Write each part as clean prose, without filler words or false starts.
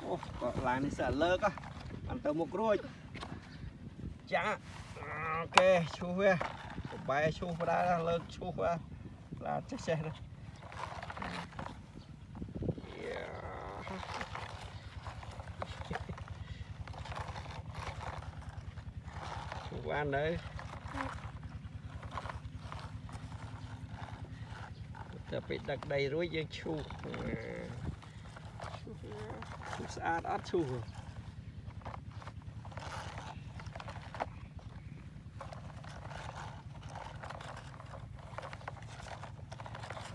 Ô, lại này sẽ lơ á. Ăn tao một rồi. Chả. Ok, chú về. Bài chú vào đây lơ chú vào. Là chắc xe rồi. Chú ăn đấy. Tập bị đặt đầy rối dương chú. Chú sát át chú rồi.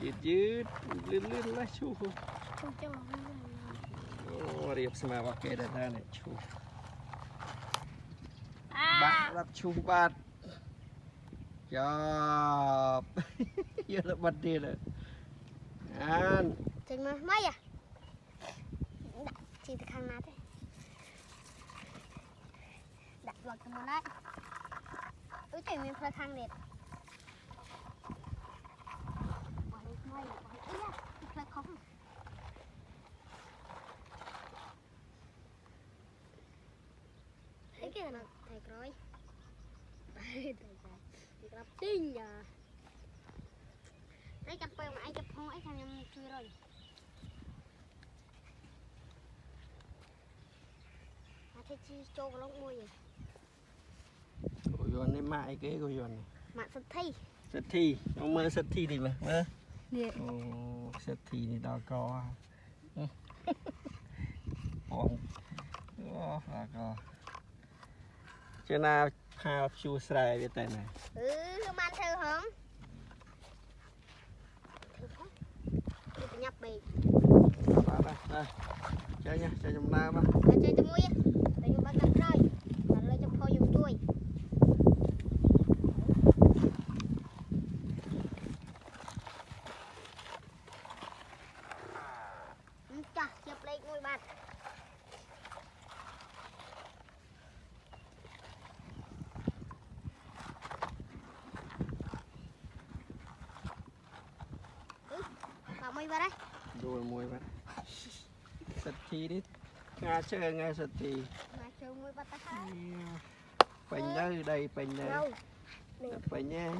Dứt lươn lá chú rồi. Ô, riêng xem vào cái đợt này chú. Bạn đặt chú bạn. Chọc. Giờ là bật đi rồi. Ăn. Chừng mà mấy à? Đặt chỉ từ khăn nào thế? Đặt vào cái món đấy. Ui trời mình phải khăn đẹp. Bỏ đi mấy à? Ui da, phải không? Thấy cái này thầy rồi. Thầy gặp tin giờ. Đấy chập bèo mà ai chập không ấy thằng em chui rồi. Mà thế chi cho vào lông môi vậy. Cô Dọn này mãi cái cô Dọn này. Mạng sật thi. Sật thi, nó mơ sật thi đi mà, mơ. Nè. Ồ, sật thi này đo co. Ồ, đo co. Chứ nào hào chú sài biết tay này. Không ăn thử không? Thử phải nhập bì. Đây, chơi nha, chơi trong nào ba. Chơi cho muối á. Để cho bác đặt rồi. Và lấy cho phô dùng chuối. Chà, chụp lấy ngôi bát. Bảo môi vào đây. Rồi môi ba. Sật thi đi. Nga chơi ngay sật thi. Mà chơi môi bắt ta hả? Bánh đây, đây, bánh đây. Đâu? Bánh nha.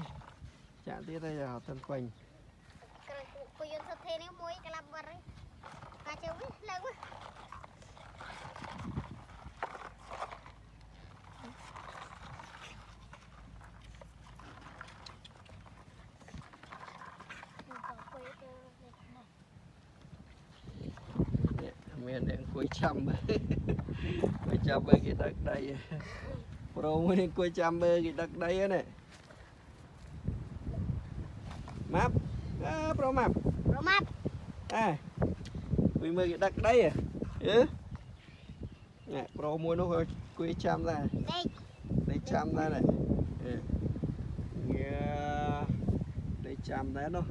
Chạm tiếp đây là tân bánh. Cô dân sật thi nếu môi cái làm vật ấy. Cả chơi môi lâu quá. Miền đang cuối trăm. Cuối trăm bên cái đất đây. Pro mới cuối trăm bên cái đất đây này. Map. À, pro map. Pro map. À. Vì mới cái đất đây à. Ừ. Nè, pro mua nó cuối trăm ra. Đây. Đây trăm ra này. Ừ. Yeah. Đây trăm đấy nó.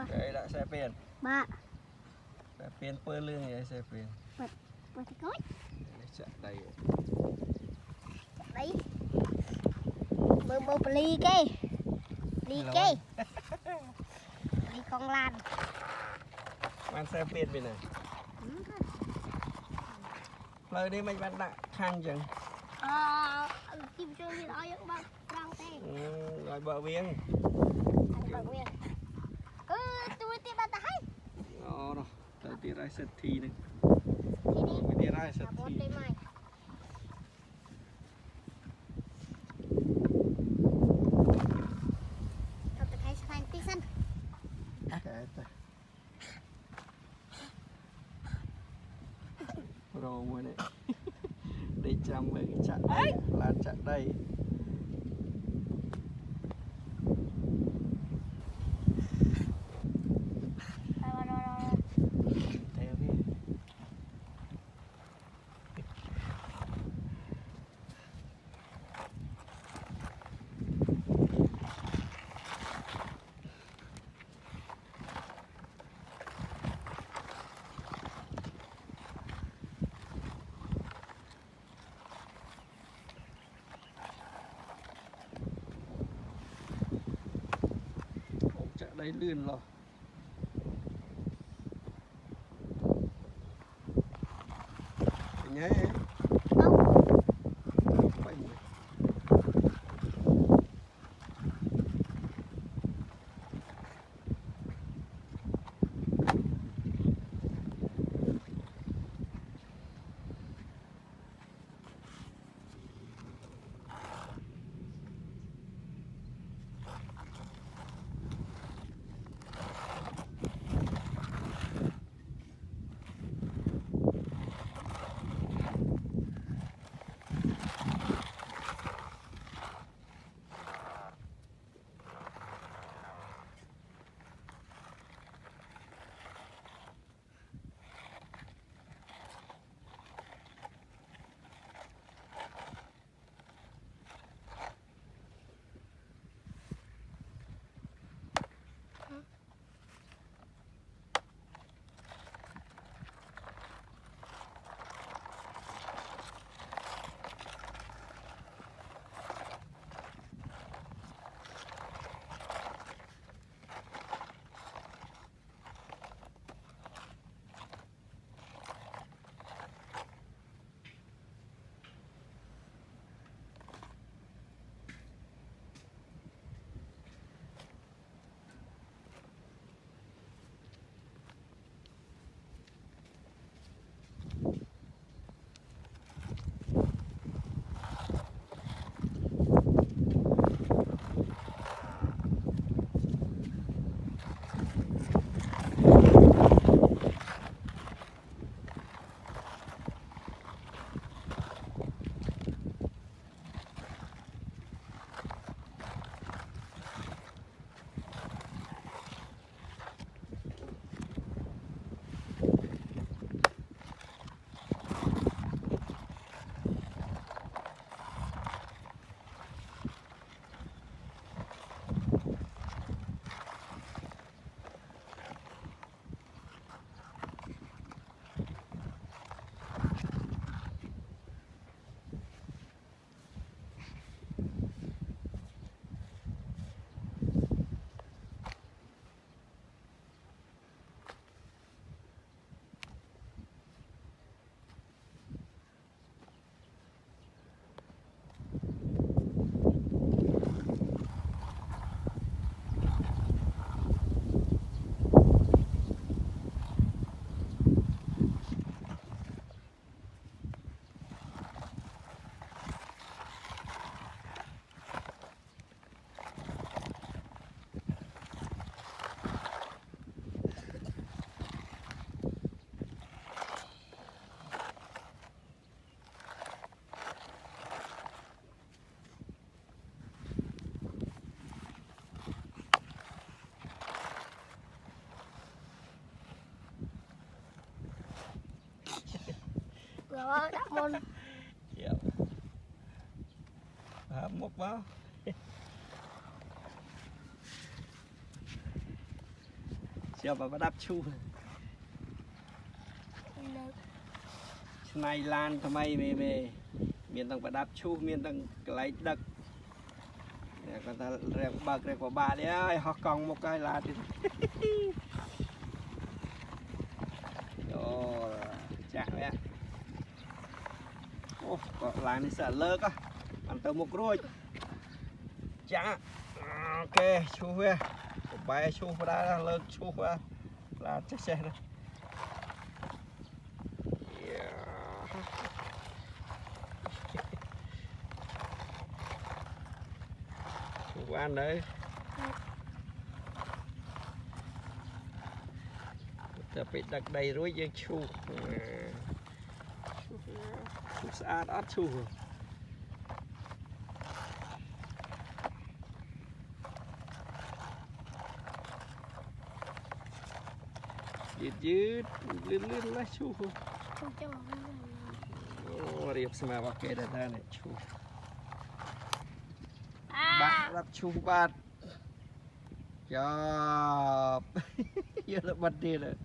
Đây là xe tiền. Ba. Xe tiền pơ lương vậy xe tiền. Bật thì coi. Chạy đây. Đấy. Bơ ly kê. Ly kê. Ly con lan. Mang xe tiền bên này. Lời đi mình bạn đã khăn chừng. Chim trương thì đó những bạn rau tê. Rồi bờ viên. Bờ viên. Tôi tìm bạn ta hay. Rồi, tới tiết ra sật thi này. Thì đi. Tiết ra sật thi. Tập được hay sang tí sân. Rồi mua này. Đây chăm với cái chặn đây, là chặn đây. đây lươn rồi nhé rồi đặt môn một vào chưa vào đắp chu này lanทำไม miền tầng đắp chu miền tầng lấy đất còn ta rèn bạc rèn của bà đấy ơi họ còn một cái là chạm vậy ô làng này sợ lơ á ăn tơ một rồi chả ok chu về bài chu vào đây lơ chu vào là chắc xe này chu ăn đấyจะไปดักใดรู้ยังชูสะอาดอัดชูยืดลื่นเลยชูโอ้เรียบสมาว่าเกดได้เนี่ยชูบัตรรับชูบัตรจอบเยอะแล้วบัตรดีเลย